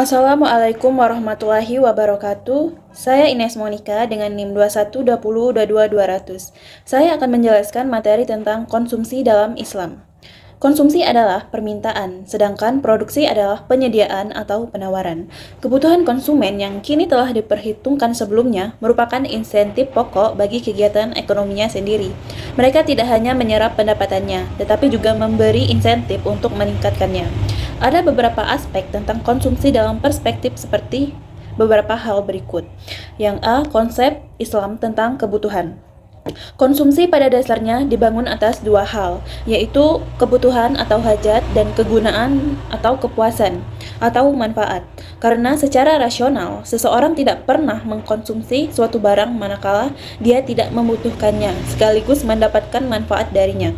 Assalamualaikum warahmatullahi wabarakatuh. Saya Ines Monica dengan NIM 21202200. Saya akan menjelaskan materi tentang konsumsi dalam Islam. Konsumsi adalah permintaan, sedangkan produksi adalah penyediaan atau penawaran. Kebutuhan konsumen yang kini telah diperhitungkan sebelumnya merupakan insentif pokok bagi kegiatan ekonominya sendiri. Mereka tidak hanya menyerap pendapatannya, tetapi juga memberi insentif untuk meningkatkannya. Ada beberapa aspek tentang konsumsi dalam perspektif seperti beberapa hal berikut. Yang A. Konsep Islam tentang kebutuhan. Konsumsi pada dasarnya dibangun atas dua hal, yaitu kebutuhan atau hajat dan kegunaan atau kepuasan atau manfaat. Karena secara rasional, seseorang tidak pernah mengkonsumsi suatu barang manakala dia tidak membutuhkannya, sekaligus mendapatkan manfaat darinya.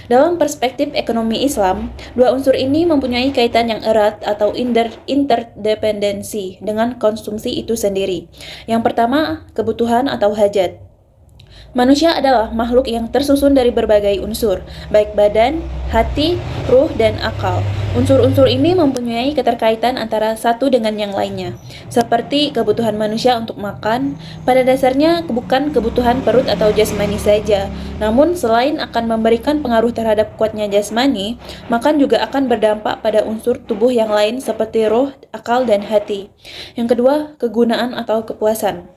Dalam perspektif ekonomi Islam, dua unsur ini mempunyai kaitan yang erat atau interdependensi dengan konsumsi itu sendiri. Yang pertama, kebutuhan atau hajat. Manusia adalah makhluk yang tersusun dari berbagai unsur, baik badan, hati, ruh, dan akal. Unsur-unsur ini mempunyai keterkaitan antara satu dengan yang lainnya. Seperti kebutuhan manusia untuk makan, pada dasarnya bukan kebutuhan perut atau jasmani saja. Namun selain akan memberikan pengaruh terhadap kuatnya jasmani, makan juga akan berdampak pada unsur tubuh yang lain seperti ruh, akal, dan hati. Yang kedua, kegunaan atau kepuasan.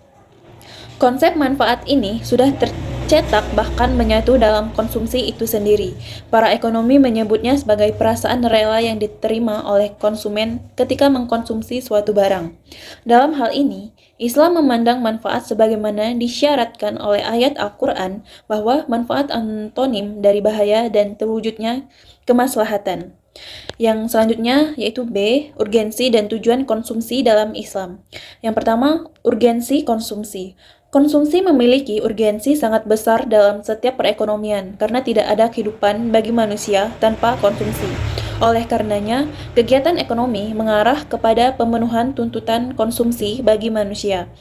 Konsep manfaat ini sudah tercetak bahkan menyatu dalam konsumsi itu sendiri. Para ekonomi menyebutnya sebagai perasaan rela yang diterima oleh konsumen ketika mengkonsumsi suatu barang. Dalam hal ini, Islam memandang manfaat sebagaimana disyaratkan oleh ayat Al-Quran bahwa manfaat antonim dari bahaya dan terwujudnya kemaslahatan. Yang selanjutnya yaitu B. Urgensi dan tujuan konsumsi dalam Islam. Yang pertama, urgensi konsumsi. Konsumsi memiliki urgensi sangat besar dalam setiap perekonomian karena tidak ada kehidupan bagi manusia tanpa konsumsi. Oleh karenanya, kegiatan ekonomi mengarah kepada pemenuhan tuntutan konsumsi bagi manusia.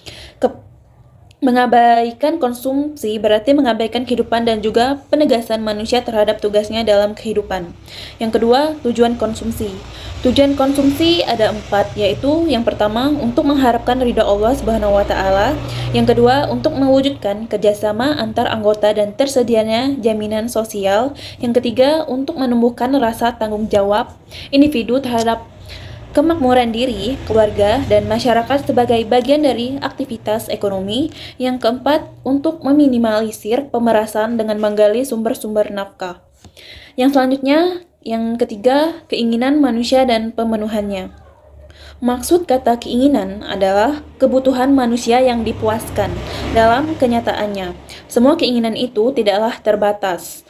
Mengabaikan konsumsi berarti mengabaikan kehidupan dan juga penegasan manusia terhadap tugasnya dalam kehidupan. Yang kedua, tujuan konsumsi. Tujuan konsumsi ada 4, yaitu yang pertama untuk mengharapkan ridha Allah Subhanahu wa Ta'ala, yang kedua untuk mewujudkan kerjasama antar anggota dan tersedianya jaminan sosial, yang ketiga untuk menumbuhkan rasa tanggung jawab individu terhadap kemakmuran diri, keluarga, dan masyarakat sebagai bagian dari aktivitas ekonomi. Yang keempat, untuk meminimalisir pemerasan dengan menggali sumber-sumber nafkah. Yang selanjutnya, yang ketiga, keinginan manusia dan pemenuhannya. Maksud kata keinginan adalah kebutuhan manusia yang dipuaskan dalam kenyataannya. Semua keinginan itu tidaklah terbatas.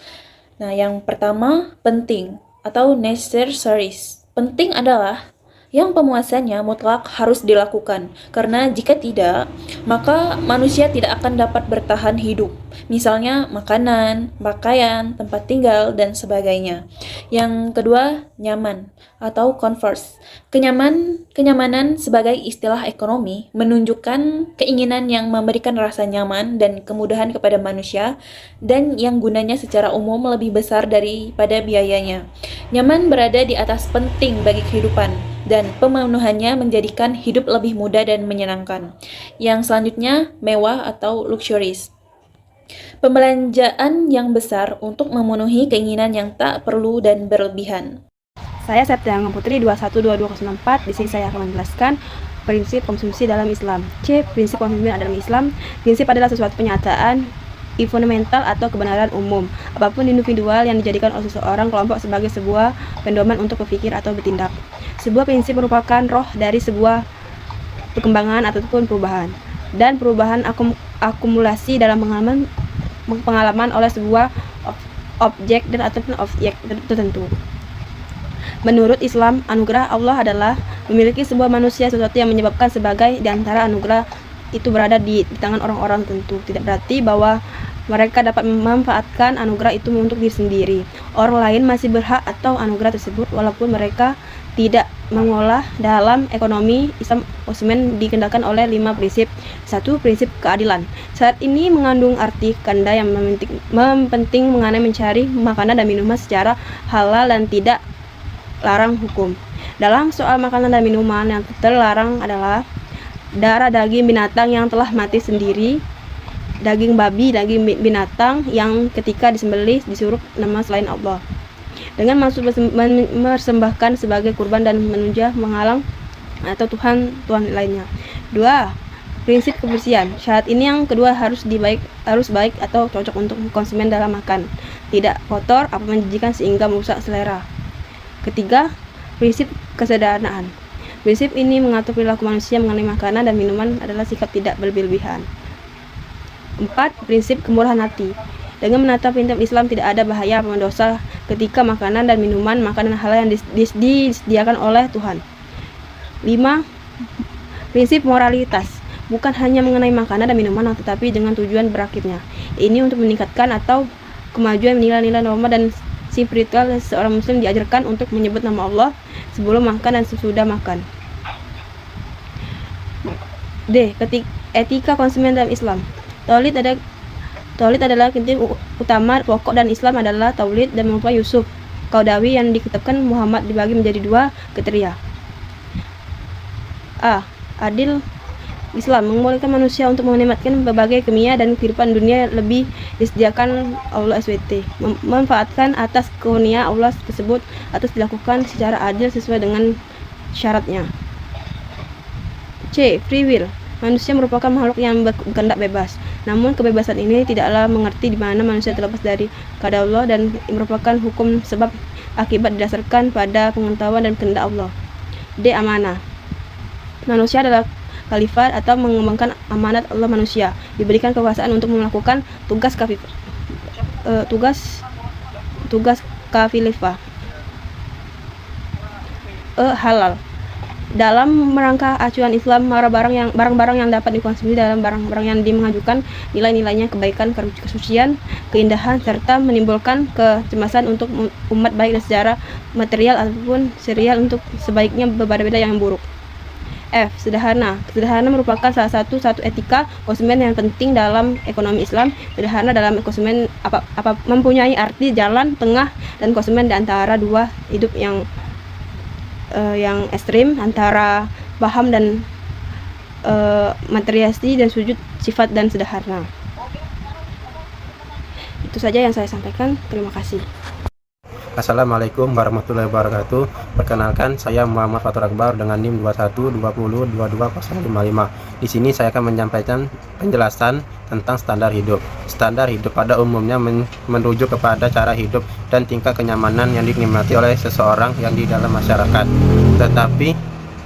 Nah, yang pertama, penting atau necessaries. Penting adalah yang pemuasannya mutlak harus dilakukan, karena jika tidak, maka manusia tidak akan dapat bertahan hidup. Misalnya makanan, pakaian, tempat tinggal, dan sebagainya. Yang kedua, nyaman atau comfort. Kenyamanan sebagai istilah ekonomi menunjukkan keinginan yang memberikan rasa nyaman dan kemudahan kepada manusia dan yang gunanya secara umum lebih besar daripada biayanya. Nyaman berada di atas penting bagi kehidupan dan pemenuhannya menjadikan hidup lebih mudah dan menyenangkan. Yang selanjutnya, mewah atau luxurious. Pembelanjaan yang besar untuk memenuhi keinginan yang tak perlu dan berlebihan. Saya Septiana Putri 212204. Di sini saya akan menjelaskan prinsip konsumsi dalam Islam. C. Prinsip konsumsi dalam Islam. Prinsip adalah sesuatu penyataan fundamental atau kebenaran umum. Apapun individual yang dijadikan oleh seseorang kelompok sebagai sebuah pedoman untuk berpikir atau bertindak. Sebuah prinsip merupakan roh dari sebuah perkembangan ataupun perubahan. Dan perubahan akumulasi dalam pengalaman oleh sebuah objek dan ataupun objek tertentu. Menurut Islam, anugerah Allah adalah memiliki sebuah manusia sesuatu yang menyebabkan sebagai di antara anugerah itu berada di tangan orang-orang tertentu. Tidak berarti bahwa mereka dapat memanfaatkan anugerah itu untuk diri sendiri. Orang lain masih berhak atau anugerah tersebut walaupun mereka tidak mengolah. Dalam ekonomi Islam konsumen dikendalikan oleh 5 prinsip. 1. Prinsip keadilan. Saat ini mengandung arti ganda yang penting mengenai mencari makanan dan minuman secara halal dan tidak larang hukum. Dalam soal makanan dan minuman yang terlarang adalah darah daging binatang yang telah mati sendiri, daging babi, daging binatang yang ketika disembelih disuruh nama selain Allah, dengan maksud mempersembahkan sebagai kurban dan menunjang menghalang atau Tuhan lainnya. 2. Prinsip kebersihan. Syarat ini yang kedua harus baik atau cocok untuk konsumen dalam makan, tidak kotor atau menjijikan sehingga merusak selera. Ketiga, prinsip kesederhanaan. Prinsip ini mengatur perilaku manusia mengenai makanan dan minuman adalah sikap tidak berlebihan. 4. Prinsip kemurahan hati. Dengan menata prinsip Islam tidak ada bahaya atau dosa ketika makanan dan minuman makanan halal yang disediakan oleh Tuhan. 5. Prinsip moralitas. Bukan hanya mengenai makanan dan minuman, tetapi dengan tujuan berakhirnya. Ini untuk meningkatkan atau kemajuan nilai-nilai norma dan spiritual seorang muslim diajarkan untuk menyebut nama Allah sebelum makan dan sesudah makan. D. Etika konsumen dalam Islam. Tauhid adalah inti utama pokok dan Islam adalah tauhid dan merupakan Yusuf Kaudawi yang diketapkan Muhammad dibagi menjadi 2 kriteria. A. Adil. Islam membolehkan manusia untuk menikmati berbagai kemia dan kehidupan dunia lebih disediakan Allah SWT. Memanfaatkan atas karunia Allah tersebut atas dilakukan secara adil sesuai dengan syaratnya. C. Free will. Manusia merupakan makhluk yang berkehendak bebas. Namun kebebasan ini tidaklah mengerti di mana manusia terlepas dari kehendak Allah dan merupakan hukum sebab akibat didasarkan pada pengetahuan dan kehendak Allah. D. Amanah. Manusia adalah khalifat atau mengembangkan amanat Allah. Manusia diberikan kekuasaan untuk melakukan tugas kafilifah. Halal. Dalam rangka acuan Islam, barang-barang yang dapat dikonsumsi dalam barang-barang yang mengajukan nilai-nilainya kebaikan, kesucian, keindahan, serta menimbulkan kecemasan untuk umat baik dan secara material ataupun serial untuk sebaiknya berbeda-beda yang buruk. F. Sederhana. Sederhana merupakan salah satu etika konsumen yang penting dalam ekonomi Islam. Sederhana dalam konsumen mempunyai arti jalan tengah dan konsumen di antara dua hidup yang ekstrim antara paham dan materialistis dan sujud sifat dan sederhana. Itu saja yang saya sampaikan. Terima kasih. Assalamualaikum warahmatullahi wabarakatuh. Perkenalkan, saya Muhammad Fatur Akbar dengan NIM 2120222055. Di sini saya akan menyampaikan penjelasan tentang standar hidup. Standar hidup pada umumnya merujuk kepada cara hidup dan tingkat kenyamanan yang dinikmati oleh seseorang yang di dalam masyarakat. Tetapi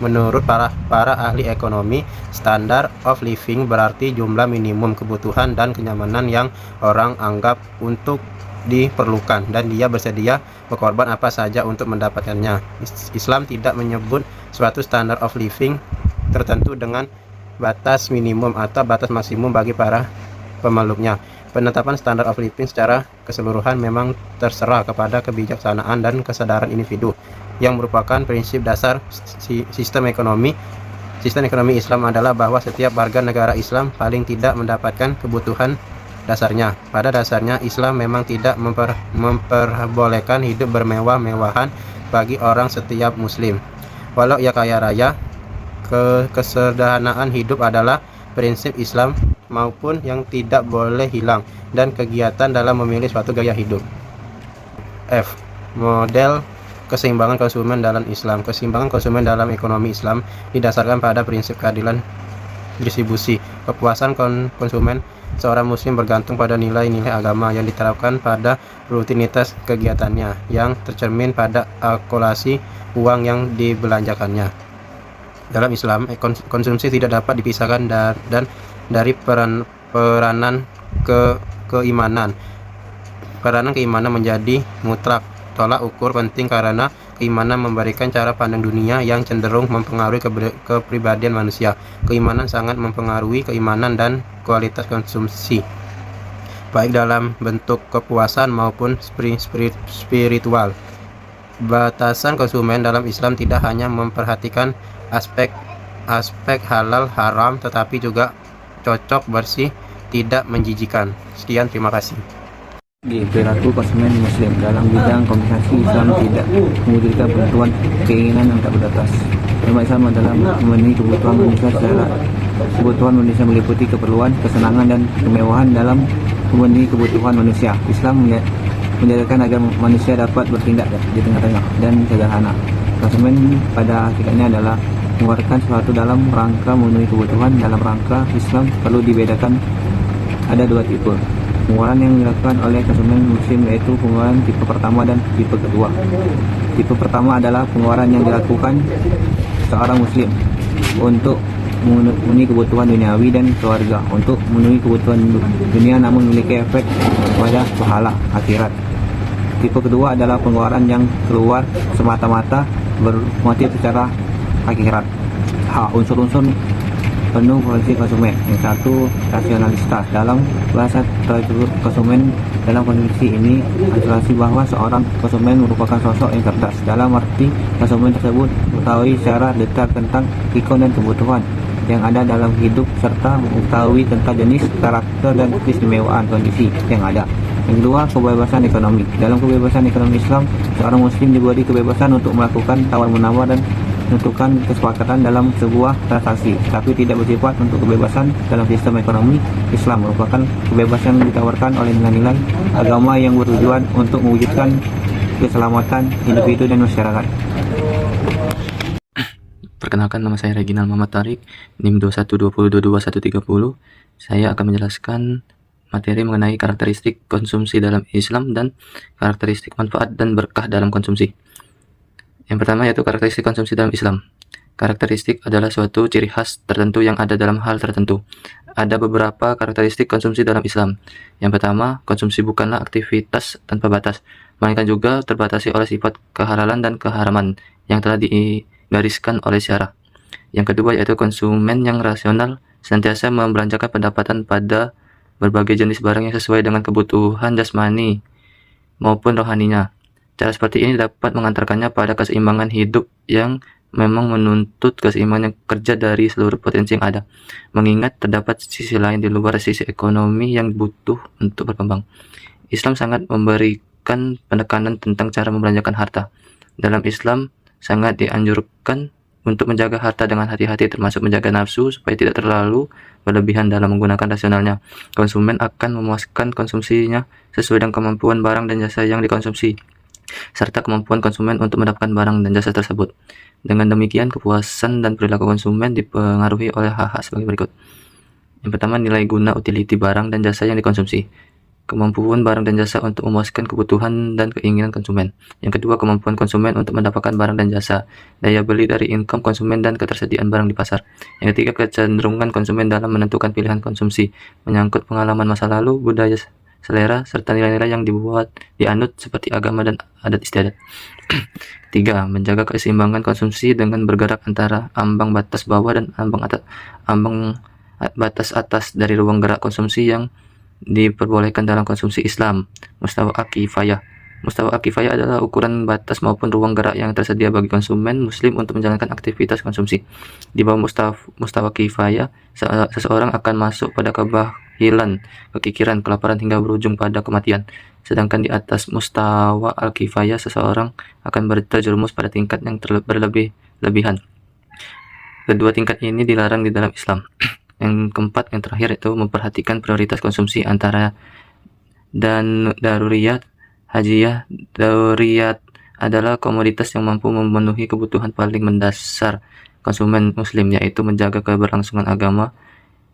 menurut para ahli ekonomi, standard of living berarti jumlah minimum kebutuhan dan kenyamanan yang orang anggap untuk diperlukan dan dia bersedia berkorban apa saja untuk mendapatkannya. Islam tidak menyebut suatu standard of living tertentu dengan batas minimum atau batas maksimum bagi para pemeluknya. Penetapan standard of living secara keseluruhan memang terserah kepada kebijaksanaan dan kesadaran individu yang merupakan prinsip dasar sistem ekonomi Islam adalah bahwa setiap warga negara Islam paling tidak mendapatkan kebutuhan dasarnya. Pada dasarnya Islam memang tidak memperbolehkan hidup bermewah-mewahan bagi orang setiap muslim. Walau ia kaya raya, kesederhanaan hidup adalah prinsip Islam maupun yang tidak boleh hilang dan kegiatan dalam memilih suatu gaya hidup. F. Model keseimbangan konsumen dalam Islam. Keseimbangan konsumen dalam ekonomi Islam didasarkan pada prinsip keadilan distribusi. Kepuasan konsumen seorang muslim bergantung pada nilai-nilai agama yang diterapkan pada rutinitas kegiatannya yang tercermin pada akulasi uang yang dibelanjakannya. Dalam Islam, konsumsi tidak dapat dipisahkan dan dari peranan keimanan. Peranan keimanan menjadi mutlak tolak ukur penting karena keimanan memberikan cara pandang dunia yang cenderung mempengaruhi kepribadian manusia. Keimanan sangat mempengaruhi keimanan dan kualitas konsumsi, baik dalam bentuk kepuasan maupun spiritual. Batasan konsumen dalam Islam tidak hanya memperhatikan aspek halal haram, tetapi juga cocok bersih, tidak menjijikan. Sekian, terima kasih. Perilaku konsumen muslim dalam bidang komunikasi. Islam tidak mewujudkan penentuan keinginan yang tak berbatas. Agama Islam adalah memenuhi kebutuhan manusia secara kebutuhan manusia meliputi keperluan, kesenangan, dan kemewahan dalam memenuhi kebutuhan manusia. Islam menjadikan agar manusia dapat bertindak di tengah-tengah dan sederhana. Konsumen pada hakikatnya adalah mengeluarkan sesuatu dalam rangka memenuhi kebutuhan. Dalam rangka Islam perlu dibedakan ada dua tipe pengeluaran yang dilakukan oleh konsumen muslim, yaitu pengeluaran tipe pertama dan tipe kedua. Tipe pertama adalah pengeluaran yang dilakukan seorang muslim untuk memenuhi kebutuhan duniawi dan keluarga. Untuk memenuhi kebutuhan dunia namun memiliki efek pada pahala akhirat. Tipe kedua adalah pengeluaran yang keluar semata-mata bermotif secara akhirat. Unsur-unsur penuh kondisi konsumen. Yang satu, rasionalitas. Dalam bahasa tersebut, konsumen dalam kondisi ini asuransi bahwa seorang konsumen merupakan sosok yang cerdas. Dalam arti konsumen tersebut mengetahui secara detail tentang ikon dan kebutuhan yang ada dalam hidup serta mengetahui tentang jenis, karakter, dan keistimewaan kondisi yang ada. Yang kedua, kebebasan ekonomi. Dalam kebebasan ekonomi Islam, seorang muslim diberi kebebasan untuk melakukan tawar-menawar dan menentukan kesepakatan dalam sebuah transaksi, tapi tidak bersifat untuk kebebasan dalam sistem ekonomi Islam. Merupakan kebebasan yang ditawarkan oleh nilai-nilai agama yang bertujuan untuk mewujudkan keselamatan individu dan masyarakat. Perkenalkan, nama saya Reginald Muhammad Tarik, NIM 2120222130. Saya akan menjelaskan materi mengenai karakteristik konsumsi dalam Islam dan karakteristik manfaat dan berkah dalam konsumsi. Yang pertama yaitu karakteristik konsumsi dalam Islam. Karakteristik adalah suatu ciri khas tertentu yang ada dalam hal tertentu. Ada beberapa karakteristik konsumsi dalam Islam. Yang pertama, konsumsi bukanlah aktivitas tanpa batas, melainkan juga terbatasi oleh sifat kehalalan dan keharaman yang telah digariskan oleh syara. Yang kedua yaitu konsumen yang rasional, senantiasa membelanjakan pendapatan pada berbagai jenis barang yang sesuai dengan kebutuhan jasmani maupun rohaninya. Cara seperti ini dapat mengantarkannya pada keseimbangan hidup yang memang menuntut keseimbangan kerja dari seluruh potensi yang ada, mengingat terdapat sisi lain di luar sisi ekonomi yang butuh untuk berkembang. Islam sangat memberikan penekanan tentang cara membelanjakan harta. Dalam Islam sangat dianjurkan untuk menjaga harta dengan hati-hati, termasuk menjaga nafsu supaya tidak terlalu berlebihan dalam menggunakan rasionalnya. Konsumen akan memuaskan konsumsinya sesuai dengan kemampuan barang dan jasa yang dikonsumsi, serta kemampuan konsumen untuk mendapatkan barang dan jasa tersebut. Dengan demikian, kepuasan dan perilaku konsumen dipengaruhi oleh hal-hal sebagai berikut. Yang pertama, nilai guna utility barang dan jasa yang dikonsumsi. Kemampuan barang dan jasa untuk memuaskan kebutuhan dan keinginan konsumen. Yang kedua, kemampuan konsumen untuk mendapatkan barang dan jasa. Daya beli dari income konsumen dan ketersediaan barang di pasar. Yang ketiga, kecenderungan konsumen dalam menentukan pilihan konsumsi, menyangkut pengalaman masa lalu, budaya, selera, serta nilai-nilai yang dianut seperti agama dan adat istiadat. Tiga, menjaga keseimbangan konsumsi dengan bergerak antara ambang batas bawah dan ambang batas atas dari ruang gerak konsumsi yang diperbolehkan dalam konsumsi Islam. Mustawa kifayah. Mustawa kifayah adalah ukuran batas maupun ruang gerak yang tersedia bagi konsumen muslim untuk menjalankan aktivitas konsumsi. Di bawah mustawa kifayah, seseorang akan masuk pada kebahilan, kekikiran, kelaparan hingga berujung pada kematian. Sedangkan di atas mustawa al-kifayah, seseorang akan terjerumus pada tingkat yang berlebihan. Kedua tingkat ini dilarang di dalam Islam. Yang keempat, yang terakhir, itu memperhatikan prioritas konsumsi antara dan daruriyat. Hajiyah. Daruriyat adalah komoditas yang mampu memenuhi kebutuhan paling mendasar konsumen muslim, yaitu menjaga keberlangsungan agama,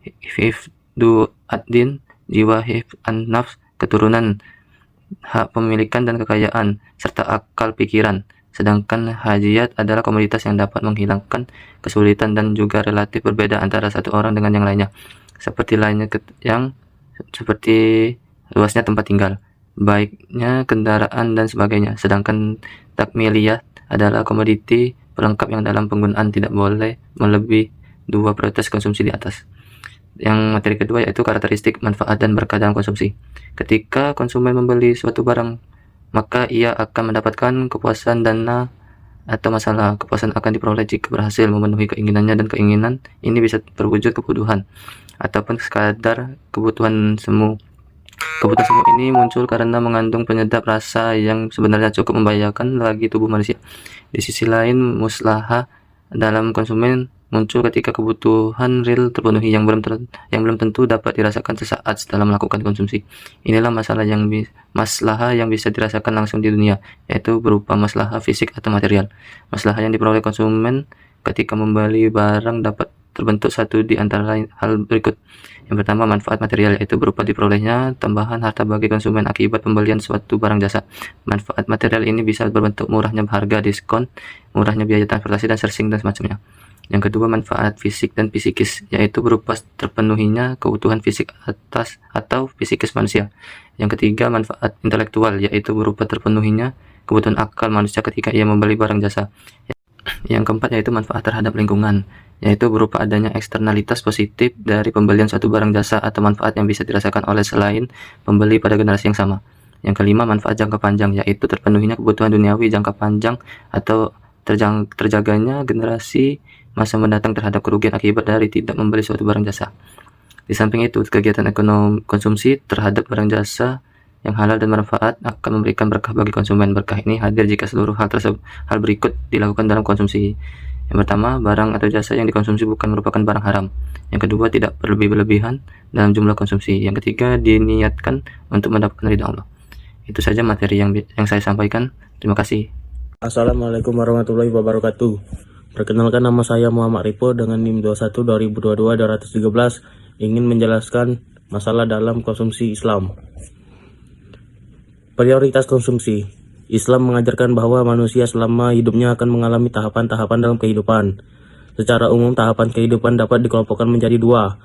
hifdu ad-din, jiwa, hifd an-nafs, keturunan, hak pemilikan dan kekayaan, serta akal pikiran. Sedangkan hajiyat adalah komoditas yang dapat menghilangkan kesulitan dan juga relatif berbeda antara satu orang dengan yang lainnya, seperti luasnya tempat tinggal, baiknya kendaraan dan sebagainya. Sedangkan takmiliyat adalah komoditi pelengkap yang dalam penggunaan tidak boleh melebihi dua prioritas konsumsi di atas. Yang materi kedua yaitu karakteristik manfaat dan berkah dalam konsumsi. Ketika konsumen membeli suatu barang, maka ia akan mendapatkan kepuasan dana atau masalah. Kepuasan akan diperoleh jika berhasil memenuhi keinginannya, dan keinginan ini bisa berwujud kebutuhan ataupun sekadar kebutuhan semu. Kebutuhan semua ini muncul karena mengandung penyedap rasa yang sebenarnya cukup membahayakan bagi tubuh manusia. Di sisi lain, muslahah dalam konsumen muncul ketika kebutuhan real terpenuhi yang belum tentu dapat dirasakan sesaat setelah melakukan konsumsi. Inilah maslahah yang bisa dirasakan langsung di dunia, yaitu berupa maslahah fisik atau material. Maslahah yang diperoleh konsumen ketika membeli barang dapat terbentuk satu di antara hal berikut. Yang pertama, manfaat material, yaitu berupa diperolehnya tambahan harta bagi konsumen akibat pembelian suatu barang jasa. Manfaat material ini bisa berbentuk murahnya harga, diskon, murahnya biaya transportasi dan searching dan semacamnya. Yang kedua, manfaat fisik dan psikis, yaitu berupa terpenuhinya kebutuhan fisik atau psikis manusia. Yang ketiga, manfaat intelektual, yaitu berupa terpenuhinya kebutuhan akal manusia ketika ia membeli barang jasa. Yang keempat yaitu manfaat terhadap lingkungan, yaitu berupa adanya eksternalitas positif dari pembelian suatu barang jasa atau manfaat yang bisa dirasakan oleh selain pembeli pada generasi yang sama. Yang kelima, manfaat jangka panjang, yaitu terpenuhinya kebutuhan duniawi jangka panjang atau terjaganya generasi masa mendatang terhadap kerugian akibat dari tidak membeli suatu barang jasa. Di samping itu, kegiatan ekonomi konsumsi terhadap barang jasa yang halal dan bermanfaat akan memberikan berkah bagi konsumen. Berkah ini hadir jika seluruh hal berikut dilakukan dalam konsumsi. Yang pertama, barang atau jasa yang dikonsumsi bukan merupakan barang haram. Yang kedua, tidak berlebihan dalam jumlah konsumsi. Yang ketiga, diniatkan untuk mendapatkan ridha Allah. Itu saja materi yang saya sampaikan. Terima kasih. Assalamualaikum warahmatullahi wabarakatuh. Perkenalkan, nama saya Muhammad Ripo dengan NIM 21-2022-213, ingin menjelaskan masalah dalam konsumsi Islam. Prioritas konsumsi. Islam mengajarkan bahwa manusia selama hidupnya akan mengalami tahapan-tahapan dalam kehidupan. Secara umum, tahapan kehidupan dapat dikelompokkan menjadi dua,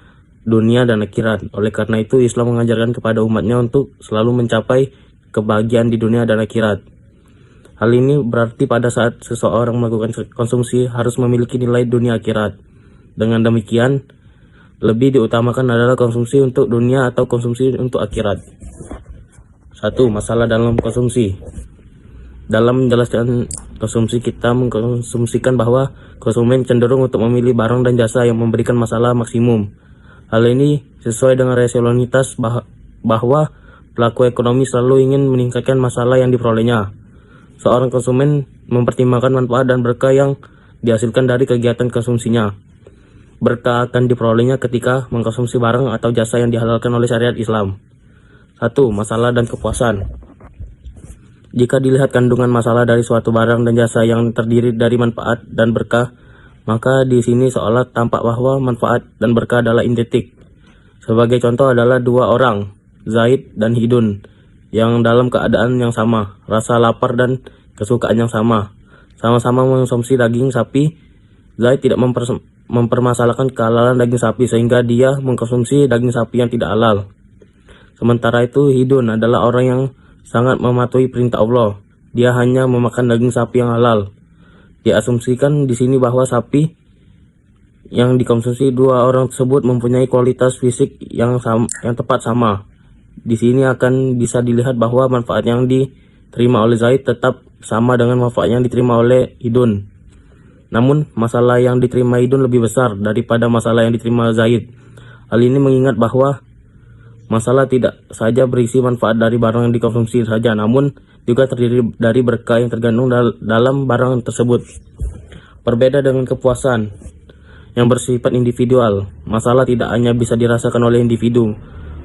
dunia dan akhirat. Oleh karena itu, Islam mengajarkan kepada umatnya untuk selalu mencapai kebahagiaan di dunia dan akhirat. Hal ini berarti pada saat seseorang melakukan konsumsi harus memiliki nilai dunia akhirat. Dengan demikian, lebih diutamakan adalah konsumsi untuk dunia atau konsumsi untuk akhirat. 1. Masalah dalam konsumsi. Dalam menjelaskan konsumsi, kita mengkonsumsikan bahwa konsumen cenderung untuk memilih barang dan jasa yang memberikan masalah maksimum. Hal ini sesuai dengan rasionalitas bahwa pelaku ekonomi selalu ingin meningkatkan masalah yang diperolehnya. Seorang konsumen mempertimbangkan manfaat dan berkah yang dihasilkan dari kegiatan konsumsinya. Berkah akan diperolehnya ketika mengkonsumsi barang atau jasa yang dihalalkan oleh syariat Islam. 1. Masalah dan kepuasan. Jika dilihat kandungan masalah dari suatu barang dan jasa yang terdiri dari manfaat dan berkah, maka di sini seolah tampak bahwa manfaat dan berkah adalah identik. Sebagai contoh adalah dua orang, Zaid dan Hidun, yang dalam keadaan yang sama, rasa lapar dan kesukaan yang sama. Sama-sama mengkonsumsi daging sapi. Zaid tidak mempermasalahkan kehalalan daging sapi sehingga dia mengkonsumsi daging sapi yang tidak halal. Sementara itu, Hidun adalah orang yang sangat mematuhi perintah Allah. Dia hanya memakan daging sapi yang halal. Diasumsikan di sini bahwa sapi yang dikonsumsi dua orang tersebut mempunyai kualitas fisik yang tepat sama. Di sini akan bisa dilihat bahwa manfaat yang diterima oleh Zaid tetap sama dengan manfaat yang diterima oleh Hidun. Namun, masalah yang diterima Hidun lebih besar daripada masalah yang diterima Zaid. Hal ini mengingat bahwa masalah tidak saja berisi manfaat dari barang yang dikonsumsi saja, namun juga terdiri dari berkah yang tergantung dalam barang tersebut. Berbeda dengan kepuasan yang bersifat individual, masalah tidak hanya bisa dirasakan oleh individu,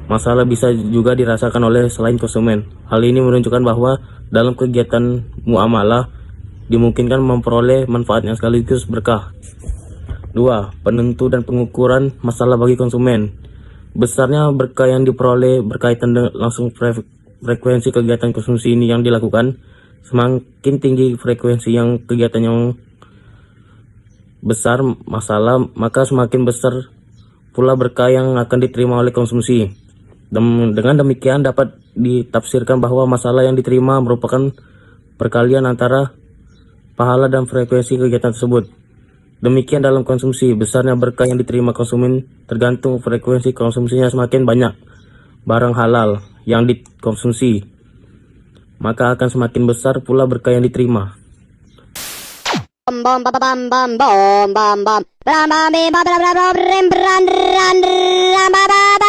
masalah bisa juga dirasakan oleh selain konsumen. Hal ini menunjukkan bahwa dalam kegiatan muamalah dimungkinkan memperoleh manfaat yang sekaligus berkah. 2. Penentu dan pengukuran masalah bagi konsumen. Besarnya berkah yang diperoleh berkaitan dengan langsung frekuensi kegiatan konsumsi ini yang dilakukan. Semakin tinggi frekuensi yang kegiatan yang besar masalah, maka semakin besar pula berkah yang akan diterima oleh konsumsi. Dengan demikian dapat ditafsirkan bahwa masalah yang diterima merupakan perkalian antara pahala dan frekuensi kegiatan tersebut. Demikian dalam konsumsi, besarnya berkah yang diterima konsumen tergantung frekuensi konsumsinya. Semakin banyak barang halal yang dikonsumsi, maka akan semakin besar pula berkah yang diterima. Bom bom bam bam bom bam bam bam bam bam bam bam bam bam bam bam bam bam bam